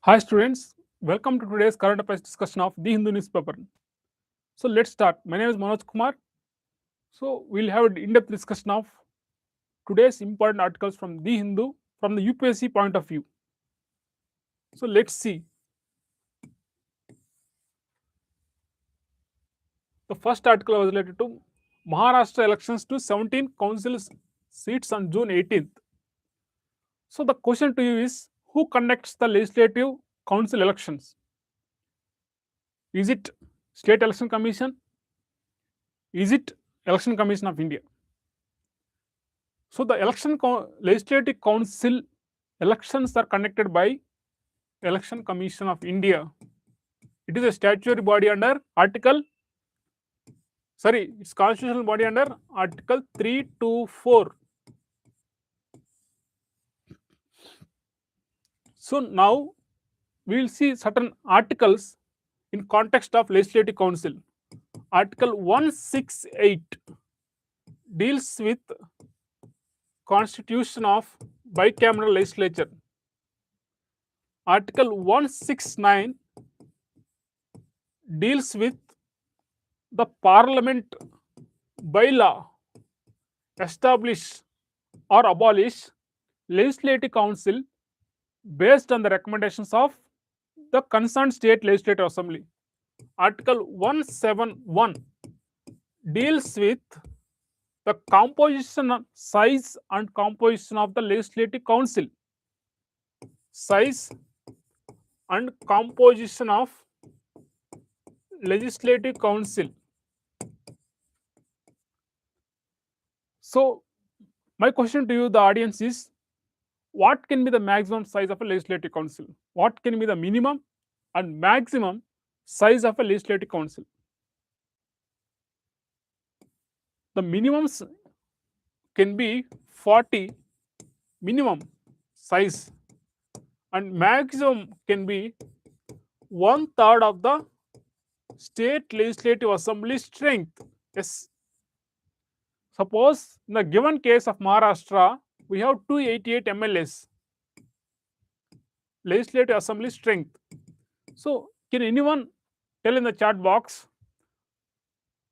Hi students, welcome to today's current affairs discussion of the Hindu newspaper. So let's start. My name is Manoj Kumar. So we'll have an in-depth discussion of today's important articles from the Hindu from the UPSC point of view. So let's see. The first article was related to Maharashtra elections to 17 council seats on June 18th. So the question to you is, who conducts the legislative council elections? Is it State Election Commission? Is it Election Commission of India? So the legislative council elections are conducted by Election Commission of India. It is a statutory body under it's constitutional body under Article 324. So now we will see certain articles in context of legislative council. Article 168 deals with constitution of bicameral legislature. Article 169 deals with the parliament bylaw establish or abolish legislative council based on the recommendations of the concerned state legislative assembly. Article 171 deals with the composition, size and composition of the legislative council. Size and composition of legislative council. So my question to you, the audience, is what can be the maximum size of a legislative council? What can be the minimum and maximum size of a legislative council? The minimums can be 40 minimum size and maximum can be 1/3 of the state legislative assembly strength. Yes. Suppose in the given case of Maharashtra, we have 288 MLAs, legislative assembly strength. So can anyone tell in the chat box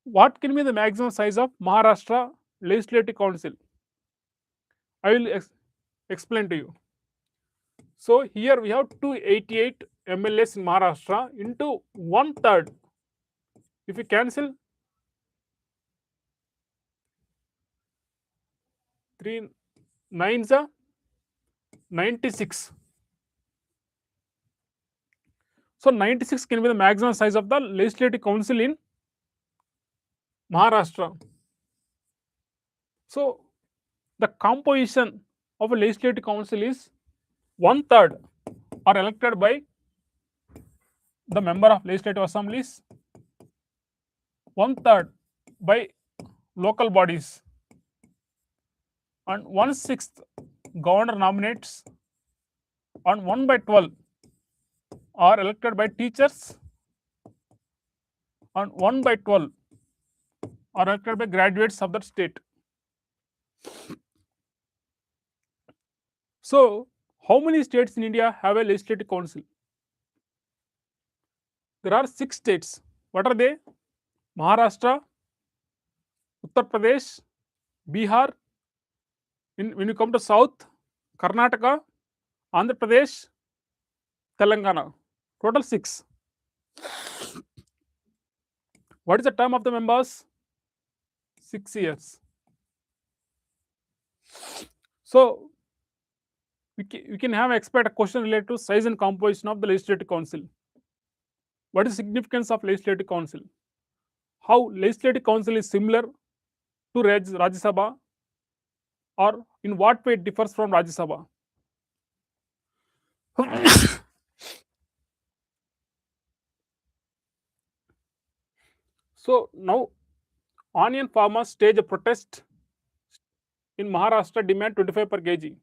what can be the maximum size of Maharashtra legislative council? I will explain to you. So here we have 288 MLAs in Maharashtra into 1/3. If you cancel 3 9s are 96. So 96 can be the maximum size of the legislative council in Maharashtra. So the composition of a legislative council is 1/3 are elected by the member of legislative assemblies, 1/3 by local bodies, and 1/6 governor nominates, and 1/12 are elected by teachers, and 1/12 are elected by graduates of the state. So how many states in India have a legislative council? There are 6 states. What are they? Maharashtra, Uttar Pradesh, Bihar. When you come to South, Karnataka, Andhra Pradesh, Telangana. Total 6. What is the term of the members? 6 years. So we can expect a question related to size and composition of the legislative council. What is the significance of legislative council? How legislative council is similar to Rajya Sabha, or in what way it differs from Rajya Sabha? So now onion farmers stage a protest in Maharashtra, demand 25 per kg.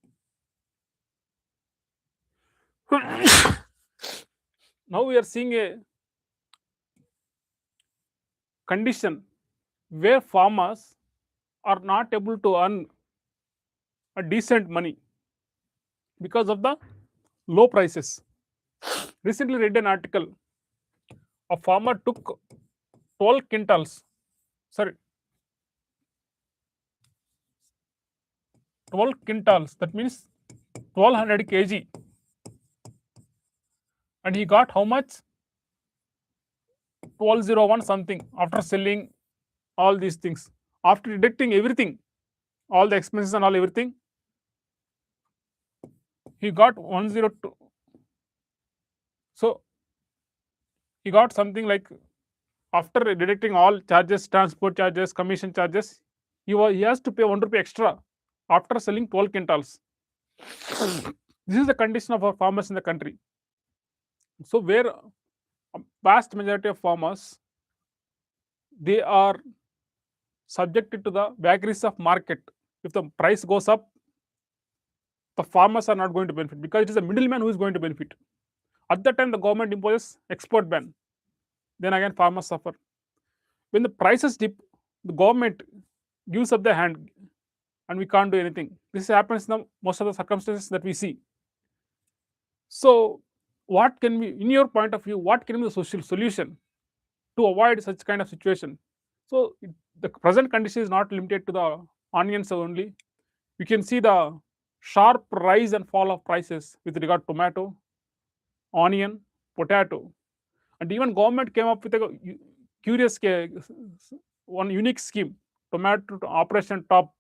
Now we are seeing a condition where farmers are not able to earn a decent money because of the low prices. Recently read an article. A farmer took 12 quintals, sorry, 12 quintals, that means 1200 kg, and he got how much? 1201 something after selling all these things. After deducting everything, all the expenses and all everything, he got 102. So he got something like, after deducting all charges, transport charges, commission charges, he has to pay 1 rupee extra after selling 12 quintals. This is the condition of our farmers in the country. So where a vast majority of farmers, they are subjected to the vagaries of market. If the price goes up, the farmers are not going to benefit because it is the middleman who is going to benefit. At that time, the government imposes export ban. Then again, farmers suffer. When the prices dip, the government gives up the hand, and we can't do anything. This happens in most of the circumstances that we see. So, what can we, in your point of view, what can be the social solution to avoid such kind of situation? So, the present condition is not limited to the onions only. We can see the sharp rise and fall of prices with regard to tomato, onion, potato, and even government came up with a curious one unique scheme: tomato operation top,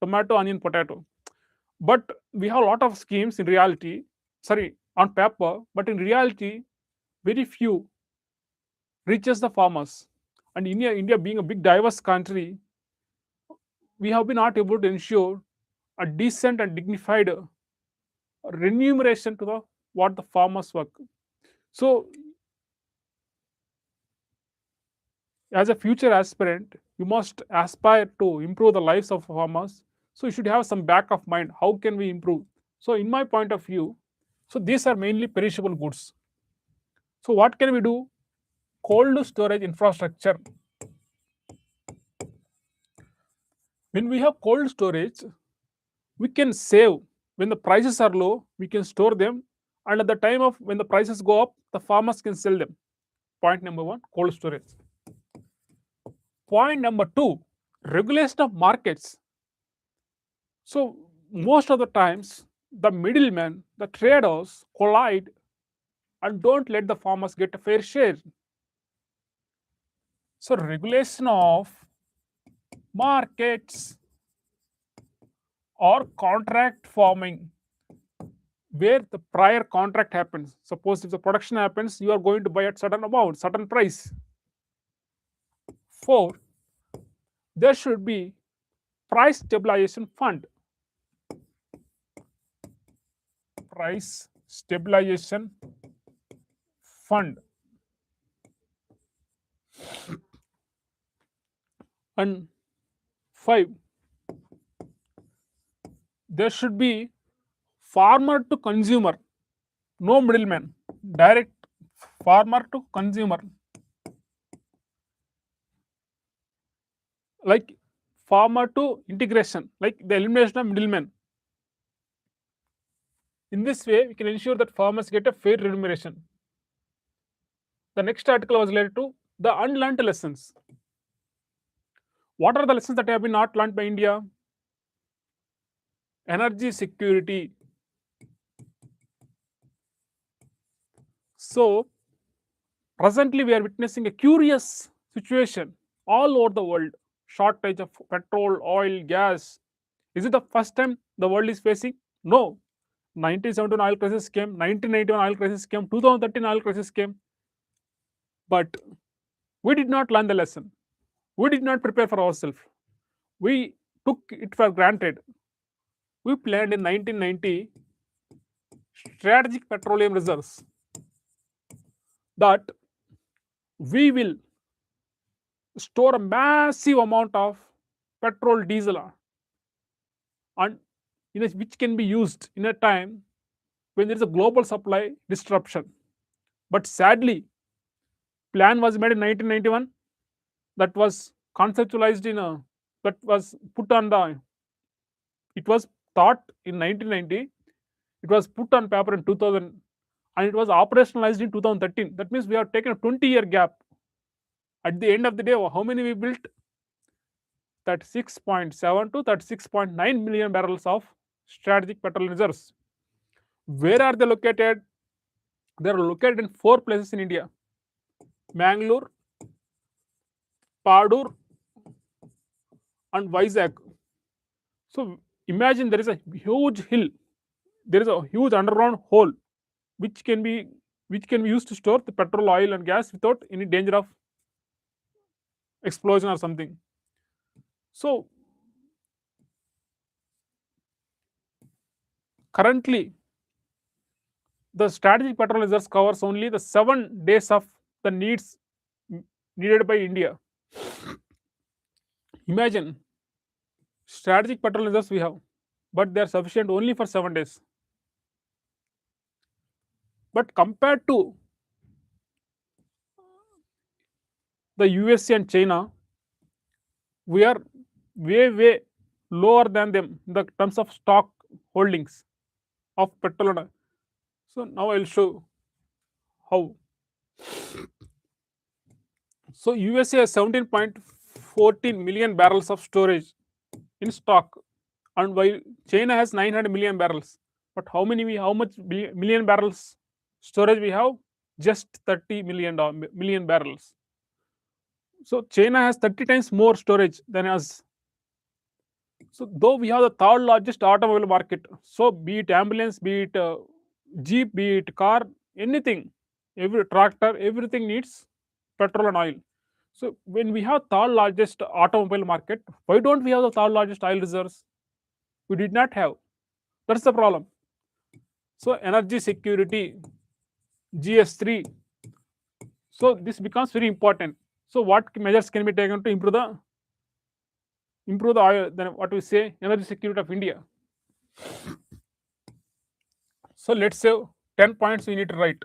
tomato, onion, potato. But we have a lot of schemes in reality, sorry, on paper, but in reality, very few reaches the farmers. And India being a big diverse country, we have been not able to ensure a decent and dignified remuneration to the what the farmers work. So as a future aspirant, you must aspire to improve the lives of farmers. So you should have some back of mind. How can we improve? So in my point of view, so these are mainly perishable goods. So what can we do? Cold storage infrastructure. When we have cold storage, we can save. When the prices are low, we can store them, and at the time of when the prices go up, the farmers can sell them. Point number one, cold storage. Point number two, regulation of markets. So most of the times, the middlemen, the traders collide and don't let the farmers get a fair share. So regulation of markets or contract farming, where the prior contract happens. Suppose if the production happens, you are going to buy at certain amount, certain price. 4, there should be price stabilization fund. Price stabilization fund. And 5, there should be farmer to consumer, no middleman, direct farmer to consumer, like farmer to integration, like the elimination of middlemen. In this way, we can ensure that farmers get a fair remuneration. The next article was related to the unlearned lessons. What are the lessons that have been not learned by India? Energy security. So, presently we are witnessing a curious situation all over the world. Shortage of petrol, oil, gas. Is it the first time the world is facing? No. 1971 oil crisis came, 1991 oil crisis came, 2013 oil crisis came. But we did not learn the lesson. We did not prepare for ourselves. We took it for granted. We planned in 1990 strategic petroleum reserves that we will store a massive amount of petrol, diesel, and which can be used in a time when there is a global supply disruption. But sadly, plan was made in 1991, that was conceptualized in a, that was put on the, it was thought in 1990, it was put on paper in 2000, and it was operationalized in 2013. That means we have taken a 20-year gap. At the end of the day, how many we built? 36.7 to 36.9 million barrels of strategic petroleum reserves. Where are they located? They are located in 4 places in India: Mangalore, Padur, and Vizag. So imagine there is a huge hill, there is a huge underground hole which can be used to store the petrol, oil, and gas without any danger of explosion or something. So currently, the strategic petrol reserves covers only the 7 days of the needs needed by India. Imagine, strategic petrol reserves we have, but they are sufficient only for 7 days. But compared to the USA and China, we are way lower than them in the terms of stock holdings of petrol and oil. So now I will show how. So USA has 17.14 million barrels of storage in stock, and while China has 900 million barrels. But how much million barrels storage we have? Just 30 million barrels. So China has 30 times more storage than us. So though we have the third largest automobile market, so be it ambulance, be it jeep, be it car, anything, every tractor, everything needs petrol and oil. So when we have third largest automobile market, why don't we have the third largest oil reserves? We did not have. That's the problem. So energy security, GS3. So this becomes very important. So what measures can be taken to improve the oil, then what we say, energy security of India? So let's say 10 points we need to write.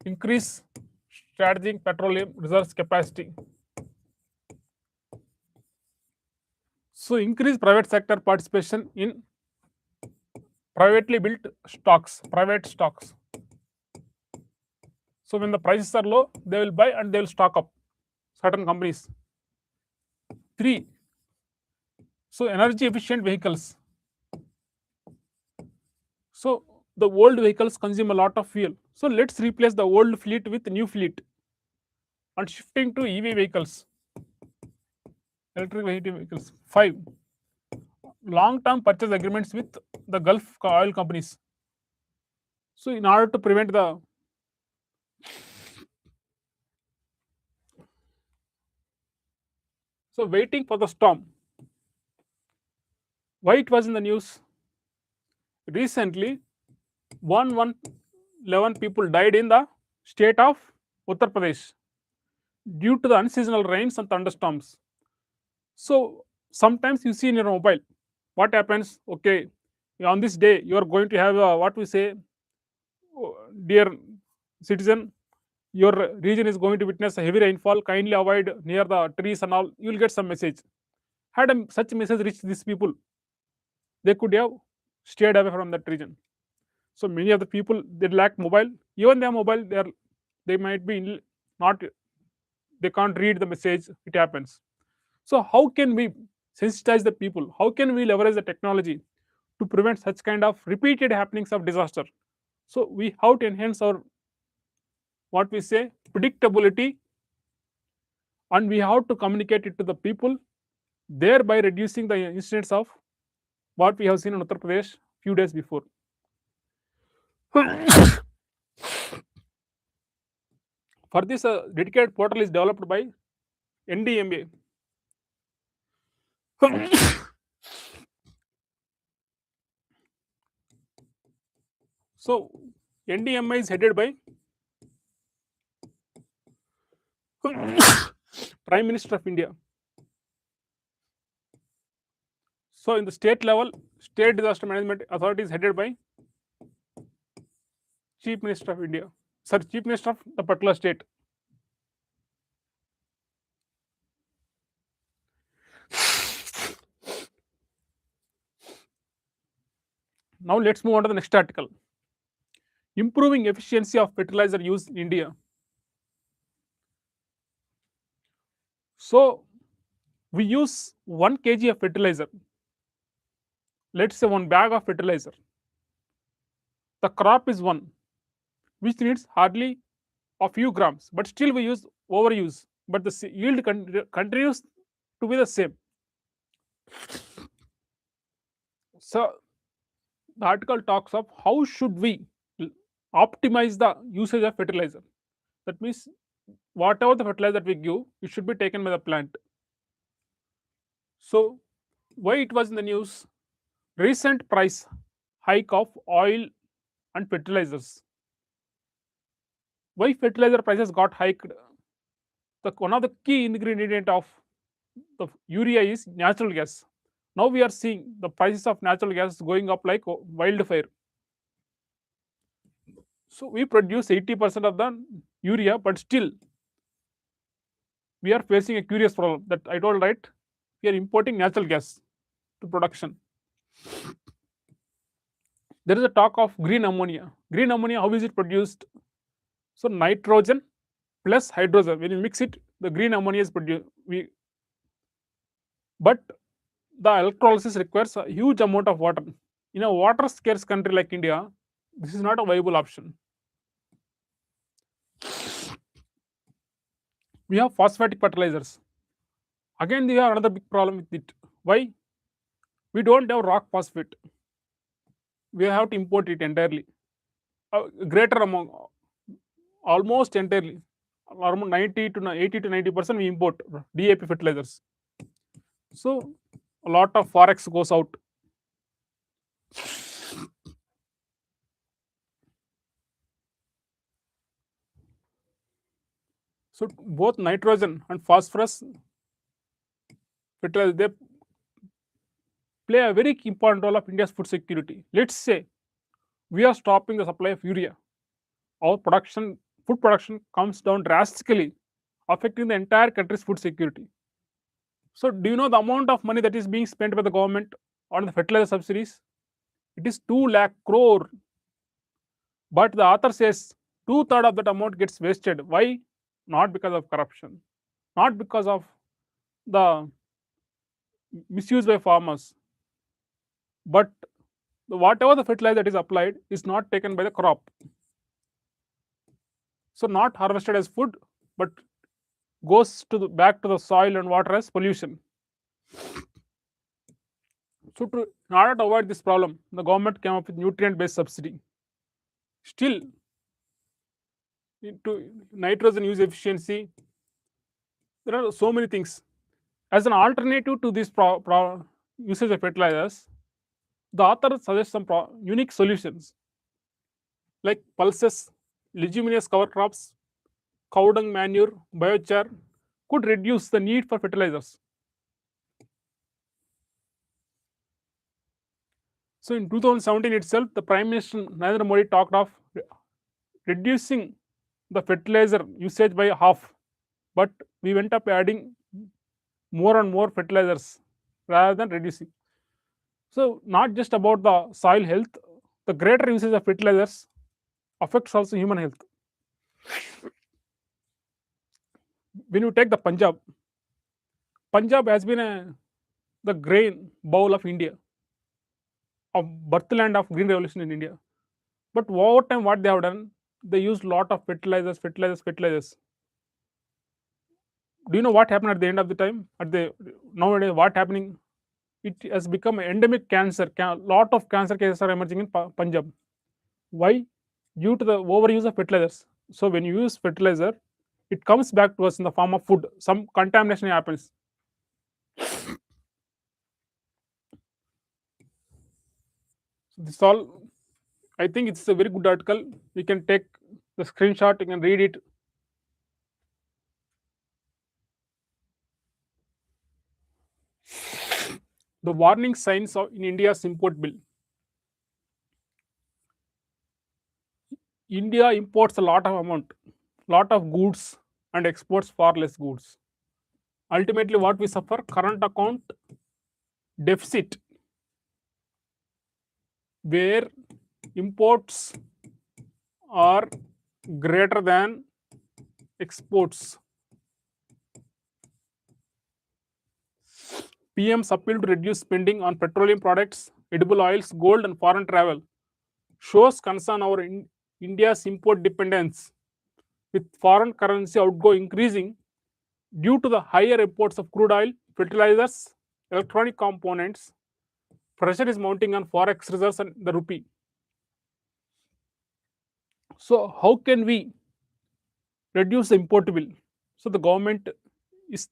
Increase strategic petroleum reserves capacity. So increase private sector participation in privately built stocks, private stocks. So when the prices are low, they will buy and they will stock up certain companies. 3. So energy efficient vehicles. So the old vehicles consume a lot of fuel. So let's replace the old fleet with new fleet and shifting to EV vehicles, electric vehicles. 5. Long-term purchase agreements with the Gulf oil companies. So in order to prevent the waiting for the storm. Why it was in the news? Recently, 11 people died in the state of Uttar Pradesh due to the unseasonal rains and thunderstorms. So sometimes you see in your mobile what happens. Okay, on this day you are going to have what we say, dear citizen, your region is going to witness a heavy rainfall. Kindly avoid near the trees and all. You will get some message. Had such message reached these people, they could have stayed away from that region. So many of the people, they lack mobile. Even they have mobile, they might be not, they can't read the message. It happens. So how can we sensitize the people? How can we leverage the technology to prevent such kind of repeated happenings of disaster? So we have to enhance our, what we say, predictability, and we have to communicate it to the people, thereby reducing the incidents of what we have seen in Uttar Pradesh few days before. For this, a dedicated portal is developed by NDMA. So NDMA is headed by Prime Minister of India. So in the state level, State Disaster Management Authority is headed by Chief Minister of India. Sir, Chief Minister of the particular state. Now let's move on to the next article. Improving efficiency of fertilizer use in India. So we use 1 kg of fertilizer, let's say 1 bag of fertilizer. The crop is 1, which needs hardly a few grams, but still we overuse, but the yield continues to be the same. So the article talks of how should we optimize the usage of fertilizer. That means whatever the fertilizer that we give, it should be taken by the plant. So why it was in the news? Recent price hike of oil and fertilizers. Why fertilizer prices got hiked? One of the key ingredient of the urea is natural gas. Now we are seeing the prices of natural gas going up like wildfire. So we produce 80% of the urea, but still we are facing a curious problem that I told, right? We are importing natural gas to production. There is a talk of green ammonia. Green ammonia, how is it produced? So nitrogen plus hydrogen, when you mix it, the green ammonia is produced. But the electrolysis requires a huge amount of water. In a water scarce country like India, this is not a viable option. We have phosphatic fertilizers. Again, we have another big problem with it. Why? We don't have rock phosphate. We have to import it entirely. A greater amount, almost entirely, around 90 to 80 to 90% we import DAP fertilizers. So a lot of forex goes out. So both nitrogen and phosphorus fertilizer, they play a very important role of India's food security. Let's say we are stopping the supply of urea. Our food production comes down drastically, affecting the entire country's food security. So do you know the amount of money that is being spent by the government on the fertilizer subsidies? It is 2 lakh crore. But the author says 2/3 of that amount gets wasted. Why? Not because of corruption, not because of the misuse by farmers, but whatever the fertilizer that is applied is not taken by the crop. So not harvested as food, but goes to back to the soil and water as pollution. So in order to avoid this problem, the government came up with nutrient-based subsidy. Still, into nitrogen use efficiency, there are so many things. As an alternative to this usage of fertilizers, the author suggests some unique solutions like pulses, leguminous cover crops, cow dung manure, biochar could reduce the need for fertilizers. So in 2017 itself, the Prime Minister Narendra Modi talked of reducing the fertilizer usage by half, but we went up adding more and more fertilizers rather than reducing. So not just about the soil health, the greater usage of fertilizers affects also human health. When you take the Punjab has been the grain bowl of India, of birthland of green revolution in India. But over time, what they have done, they used lot of fertilizers. Do you know what happened at the end of the time? Nowadays, what happening? It has become endemic cancer. Lot of cancer cases are emerging in Punjab. Why? Due to the overuse of fertilizers. So when you use fertilizer, it comes back to us in the form of food. Some contamination happens. So this all, I think it's a very good article. You can take the screenshot, you can read it. The warning signs in India's import bill. India imports a lot of goods and exports far less goods. Ultimately, what we suffer? Current account deficit, where imports are greater than exports. PM's appeal to reduce spending on petroleum products, edible oils, gold, and foreign travel shows concern over India's import dependence, with foreign currency outgo increasing due to the higher imports of crude oil, fertilizers, electronic components. Pressure is mounting on forex reserves and the rupee. So, how can we reduce the import bill? So, the government is,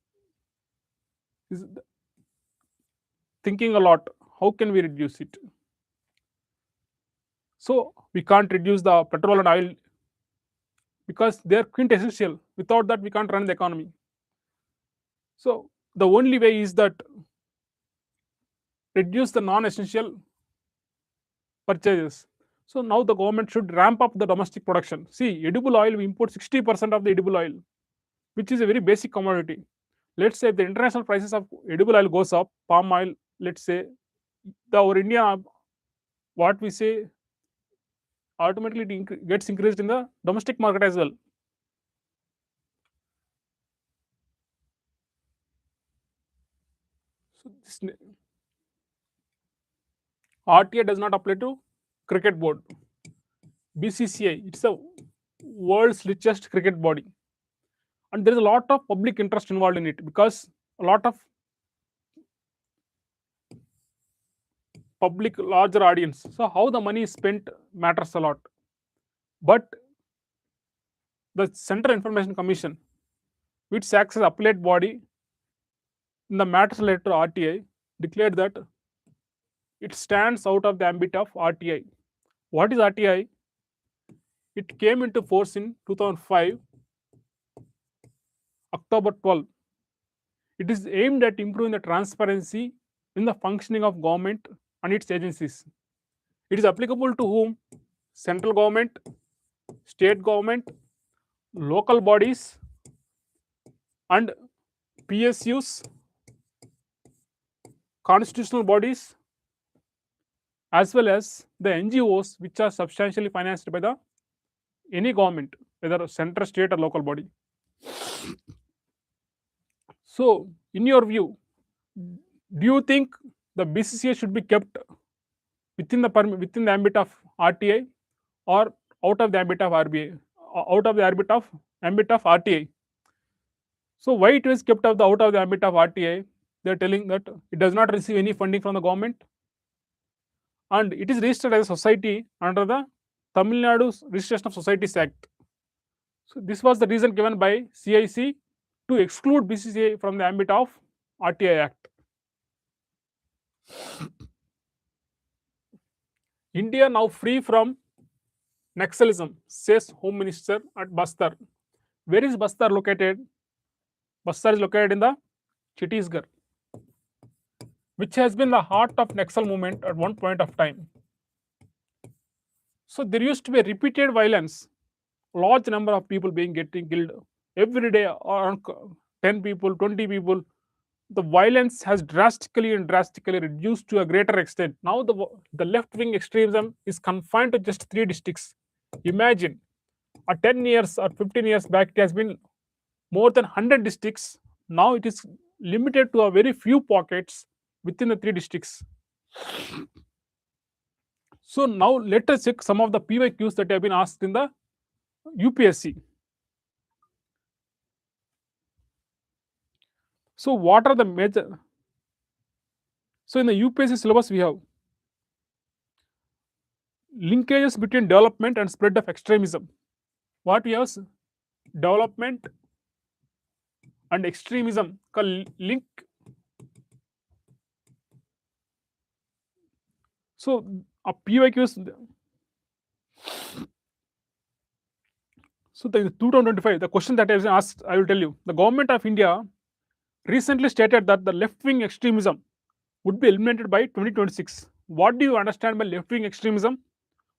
is thinking a lot. How can we reduce it? So, we can't reduce the petrol and oil because they are quintessential. Without that, we can't run the economy. So, the only way is that reduce the non-essential purchases. So now the government should ramp up the domestic production. See, edible oil, we import 60% of the edible oil, which is a very basic commodity. Let's say if the international prices of edible oil goes up, palm oil, let's say, our India, what we say, automatically gets increased in the domestic market as well. So this RTA does not apply to cricket board. BCCI, it's the world's richest cricket body, and there is a lot of public interest involved in it because a lot of public larger audience. So how the money is spent matters a lot. But the Central Information Commission, which acts as appellate body in the matters related to RTI, declared that it stands out of the ambit of RTI. What is RTI? It came into force in 2005, October 12. It is aimed at improving the transparency in the functioning of government and its agencies. It is applicable to whom? Central government, state government, local bodies, and PSUs, constitutional bodies, as well as the NGOs which are substantially financed by the any government, whether center, state, or local body. So, in your view, do you think the BCCA should be kept within the ambit of RTI or out of the ambit of RBI, out of the ambit of RTI? So, why it was kept out of the ambit of RTI? They are telling that it does not receive any funding from the government, and it is registered as a society under the Tamil Nadu Registration of Societies Act. So, this was the reason given by CIC to exclude BCCA from the ambit of RTI Act. India now free from Naxalism, says Home Minister at Bastar. Where is Bastar located? Bastar is located in the Chhattisgarh, which has been the heart of Naxal movement at one point of time. So there used to be repeated violence, large number of people getting killed every day, around 10 people, 20 people. The violence has drastically reduced to a greater extent. Now the left-wing extremism is confined to just 3 districts. Imagine, 10 years or 15 years back, it has been more than 100 districts. Now it is limited to a very few pockets within the 3 districts. So now let us check some of the PYQs that have been asked in the UPSC. So what are the major? So in the UPSC syllabus we have linkages between development and spread of extremism. What we have? Development and extremism link. So a PYQs. So the 2025, the question that I was asked, I will tell you. The government of India recently stated that the left-wing extremism would be eliminated by 2026. What do you understand by left-wing extremism?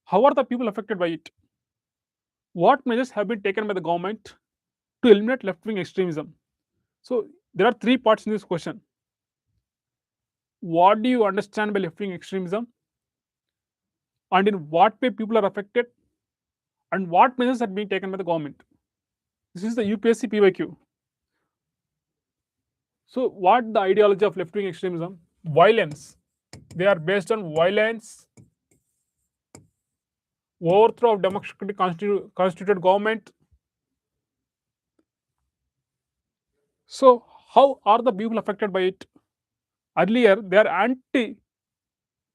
How are the people affected by it? What measures have been taken by the government to eliminate left-wing extremism? So there are 3 parts in this question. What do you understand by left-wing extremism? And in what way people are affected? And what measures are being taken by the government? This is the UPSC PYQ. So, what the ideology of left wing extremism? Violence. They are based on violence, overthrow of democratically constituted government. So, how are the people affected by it? Earlier, they are anti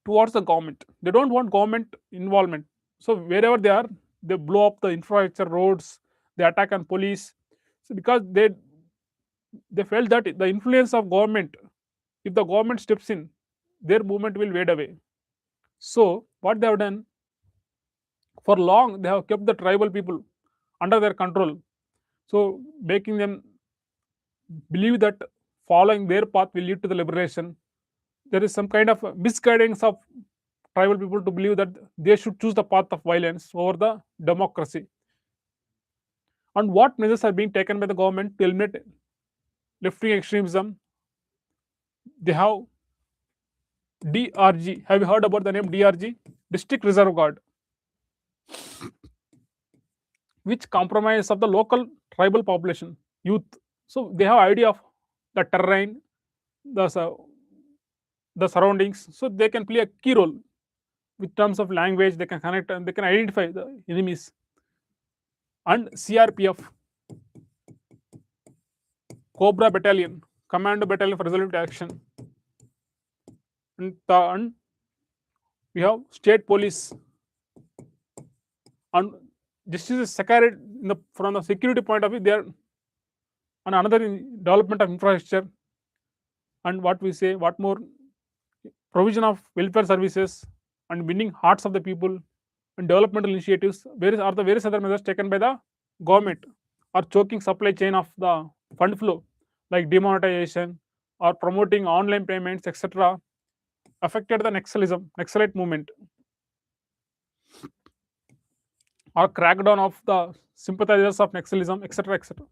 towards the government. They don't want government involvement. So, wherever they are, they blow up the infrastructure, roads, they attack on police. So, because they felt that the influence of government, if the government steps in, their movement will fade away. So, what they have done, for long, they have kept the tribal people under their control. So, making them believe that following their path will lead to the liberation. There is some kind of misguidance of tribal people to believe that they should choose the path of violence over the democracy. And what measures are being taken by the government to eliminate left wing extremism? They have DRG. Have you heard about the name DRG? District Reserve Guard, which compromise of the local tribal population, youth. So they have idea of the terrain, the the surroundings, so they can play a key role with terms of language. They can connect and they can identify the enemies. And CRPF, Cobra Battalion, Commando Battalion for Resolute Action, and we have State Police. And this is a security from the security point of view. They are and another development of infrastructure, and what we say, what more, provision of welfare services and winning hearts of the people and developmental initiatives. Various are the various other measures taken by the government or choking supply chain of the fund flow, like demonetization or promoting online payments, etc., affected the Naxalite movement, or crackdown of the sympathizers of Naxalism, etc., etc.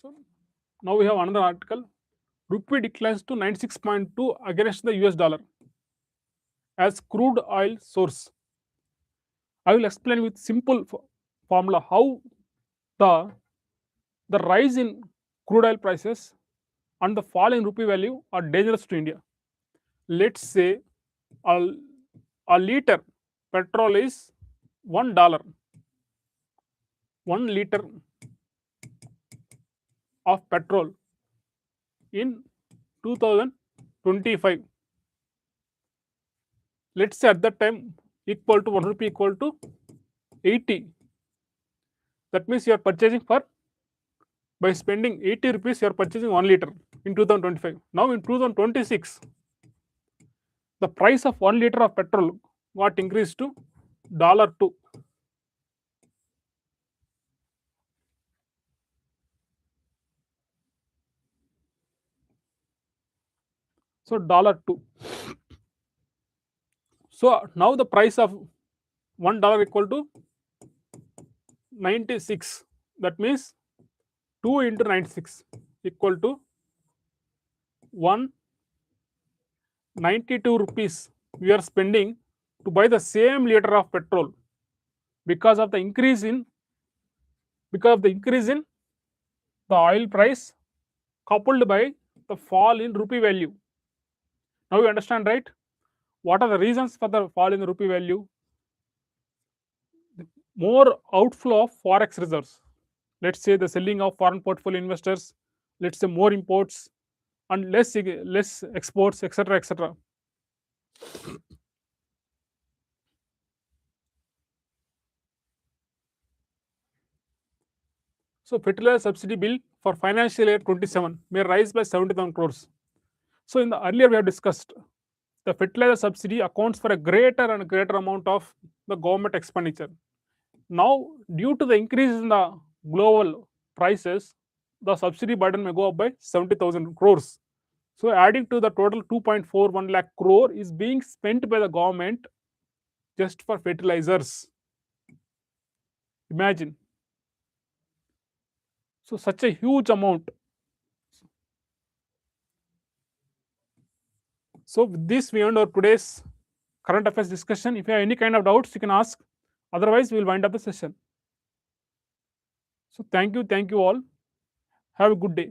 So now we have another article. Rupee declines to 96.2 against the US dollar as crude oil source. I will explain with simple formula how the the rise in crude oil prices and the fall in rupee value are dangerous to India. Let's say a, a liter petrol is $1. 1 liter of petrol in 2025. Let's say at that time equal to 1 rupee equal to 80. That means you are purchasing for, by spending 80 rupees, you are purchasing 1 liter in 2025. Now in 2026, the price of 1 liter of petrol got increased to $2. So $2. So now the price of $1 equal to 96. That means 2 into 96 equal to 192 rupees we are spending to buy the same liter of petrol because of the increase in the oil price coupled by the fall in rupee value. Now you understand, right? What are the reasons for the fall in the rupee value? More outflow of forex reserves. Let's say the selling of foreign portfolio investors. Let's say more imports and less exports, etc., etc. So fertilizer subsidy bill for financial year 27 may rise by 70,000 crores. So in the earlier we have discussed, the fertilizer subsidy accounts for a greater and greater amount of the government expenditure. Now, due to the increase in the global prices, the subsidy burden may go up by 70,000 crores. So adding to the total 2.41 lakh crore is being spent by the government just for fertilizers. Imagine. So such a huge amount So with this, we end our today's current affairs discussion. If you have any kind of doubts, you can ask. Otherwise, we will wind up the session. So thank you all. Have a good day.